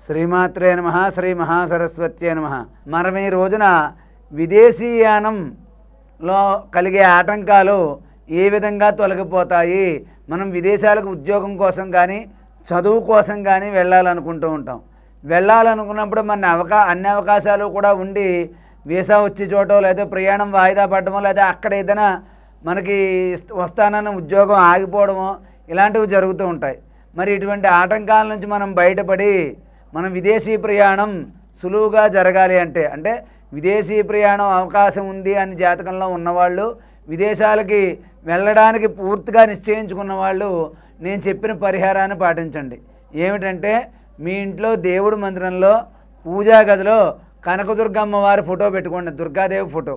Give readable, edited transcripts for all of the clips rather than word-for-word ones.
శ్రీమాత్రే నమః శ్రీ మహాసరస్వత్యే నమః. మనం ఈ రోజున విదేశీయానంలో కలిగే ఆటంకాలు ఏ విధంగా తొలగిపోతాయి? మనం విదేశాలకు ఉద్యోగం కోసం కానీ చదువు కోసం కానీ వెళ్ళాలనుకుంటూ ఉంటాం. వెళ్ళాలనుకున్నప్పుడు అన్ని అవకాశాలు కూడా ఉండి వీసా వచ్చే చోటో లేదా ప్రయాణం వాయిదా పడడమో లేదా అక్కడ ఏదైనా మనకి వస్తానన్న ఉద్యోగం ఆగిపోవడమో ఇలాంటివి జరుగుతూ ఉంటాయి. మరి ఇటువంటి ఆటంకాల నుంచి మనం బయటపడి మనం విదేశీ ప్రయాణం సులువుగా జరగాలి అంటే విదేశీ ప్రయాణం అవకాశం ఉంది అని జాతకంలో ఉన్నవాళ్ళు, విదేశాలకి వెళ్ళడానికి పూర్తిగా నిశ్చయించుకున్న వాళ్ళు నేను చెప్పిన పరిహారాన్ని పాటించండి. ఏమిటంటే మీ ఇంట్లో దేవుడి మందిరంలో పూజా గదిలో కనకదుర్గమ్మ వారి ఫోటో పెట్టుకోండి, దుర్గాదేవి ఫోటో.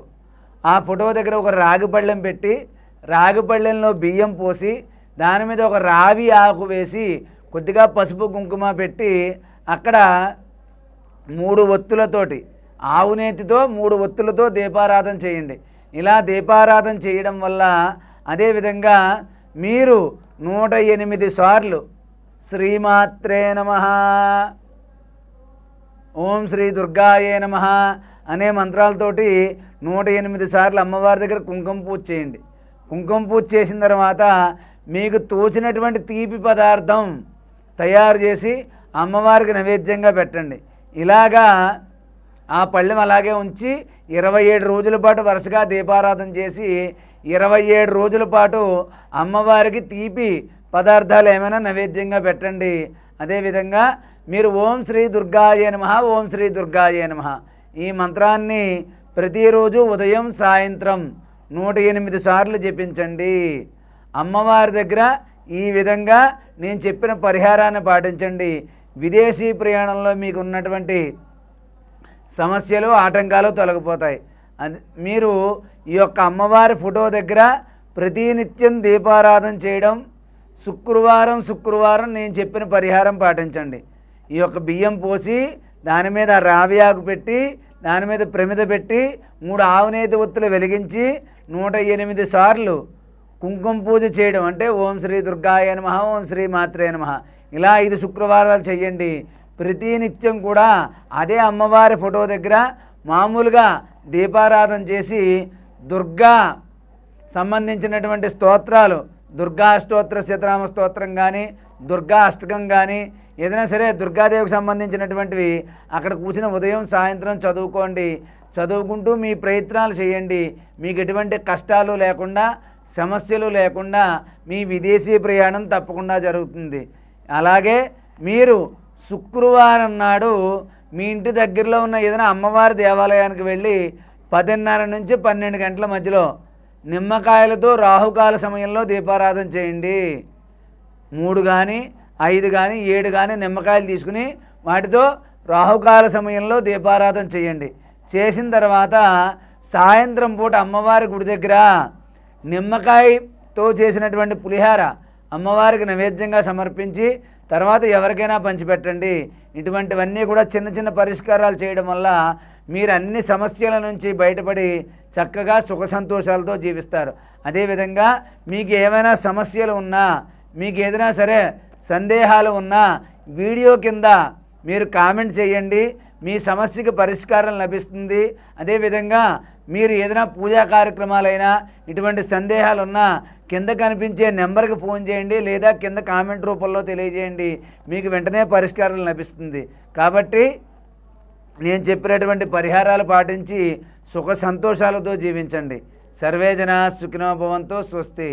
ఆ ఫోటో దగ్గర ఒక రాగి పళ్ళెం పెట్టి రాగి పళ్ళెంలో బియ్యం పోసి దాని మీద ఒక రావి ఆకు వేసి కొద్దిగా పసుపు కుంకుమ పెట్టి అక్కడ 3 ఒత్తులతోటి ఆవునేతితో 3 ఒత్తులతో దీపారాధన చేయండి. ఇలా దీపారాధన చేయడం వల్ల అదేవిధంగా మీరు 108 సార్లు శ్రీమాత్రే నమః, ఓం శ్రీ దుర్గాయే నమః అనే మంత్రాలతోటి 108 సార్లు అమ్మవారి దగ్గర కుంకుమ పూజ చేయండి. కుంకుమ పూజ చేసిన తర్వాత మీకు తోచినటువంటి తీపి పదార్థం తయారు చేసి అమ్మవారికి నైవేద్యంగా పెట్టండి. ఇలాగా ఆ పళ్ళెం అలాగే ఉంచి 27 రోజుల పాటు వరుసగా దీపారాధన చేసి 27 రోజుల పాటు అమ్మవారికి తీపి పదార్థాలు ఏమైనా నైవేద్యంగా పెట్టండి. అదేవిధంగా మీరు ఓం శ్రీ దుర్గాయే నమః, ఓం శ్రీ దుర్గాయే నమః ఈ మంత్రాన్ని ప్రతిరోజు ఉదయం సాయంత్రం 108 సార్లు జపించండి. అమ్మవారి దగ్గర ఈ విధంగా నేను చెప్పిన పరిహారాన్ని పాటించండి. విదేశీ ప్రయాణంలో మీకు ఉన్నటువంటి సమస్యలు ఆటంకాలు తొలగిపోతాయి. మీరు ఈ యొక్క అమ్మవారి ఫోటో దగ్గర ప్రతినిత్యం దీపారాధన చేయడం, శుక్రవారం నేను చెప్పిన పరిహారం పాటించండి. ఈ యొక్క బియ్యం పోసి దాని మీద రావి ఆకు పెట్టి దాని మీద ప్రమిద పెట్టి 3 ఆవునేతి ఒత్తులు వెలిగించి 108 సార్లు కుంకుమ పూజ చేయడం అంటే ఓం శ్రీ దుర్గాయ నమః, ఓం శ్రీ మాత్రే నమః ఇలా 5 శుక్రవారాలు చేయండి. ప్రతినిత్యం కూడా అదే అమ్మవారి ఫోటో దగ్గర మామూలుగా దీపారాధన చేసి దుర్గా సంబంధించినటువంటి స్తోత్రాలు, దుర్గా అష్టోత్తర శతనామ స్తోత్రం కానీ దుర్గా అష్టకం కానీ ఏదైనా సరే దుర్గాదేవికి సంబంధించినటువంటివి అక్కడ కూర్చుని ఉదయం సాయంత్రం చదువుకోండి. చదువుకుంటూ మీ ప్రయత్నాలు చేయండి. మీకు ఎటువంటి కష్టాలు లేకుండా సమస్యలు లేకుండా మీ విదేశీ ప్రయాణం తప్పకుండా జరుగుతుంది. అలాగే మీరు శుక్రవారం నాడు మీ ఇంటి దగ్గరలో ఉన్న ఏదైనా అమ్మవారి దేవాలయానికి వెళ్ళి 10:30 నుంచి 12 గంటల మధ్యలో నిమ్మకాయలతో రాహుకాల సమయంలో దీపారాధన చేయండి. 3 కానీ 5 కానీ 7 కానీ నిమ్మకాయలు తీసుకుని వాటితో రాహుకాల సమయంలో దీపారాధన చేయండి. చేసిన తర్వాత సాయంత్రం పూట అమ్మవారి గుడి దగ్గర నిమ్మకాయతో చేసినటువంటి పులిహార అమ్మవారికి నైవేద్యంగా సమర్పించి తర్వాత ఎవరికైనా పంచిపెట్టండి. ఇటువంటివన్నీ కూడా చిన్న చిన్న పరిష్కారాలు చేయడం వల్ల మీరు అన్ని సమస్యల నుంచి బయటపడి చక్కగా సుఖ సంతోషాలతో జీవిస్తారు. అదేవిధంగా మీకు ఏమైనా సమస్యలు ఉన్నా, మీకు ఏదైనా సరే సందేహాలు ఉన్నా వీడియో కింద మీరు కామెంట్ చేయండి. మీ సమస్యకి పరిష్కారం లభిస్తుంది. అదేవిధంగా మీరు ఏదైనా పూజా కార్యక్రమాలైనా ఇటువంటి సందేహాలు ఉన్నా కింద కనిపించే నెంబర్కి ఫోన్ చేయండి లేదా కింద కామెంట్ రూపంలో తెలియజేయండి. మీకు వెంటనే పరిష్కారం లభిస్తుంది. కాబట్టి నేను చెప్పినటువంటి పరిహారాలు పాటించి సుఖ సంతోషాలతో జీవించండి. సర్వే జనా సుఖినో భవంతు. స్వస్తి.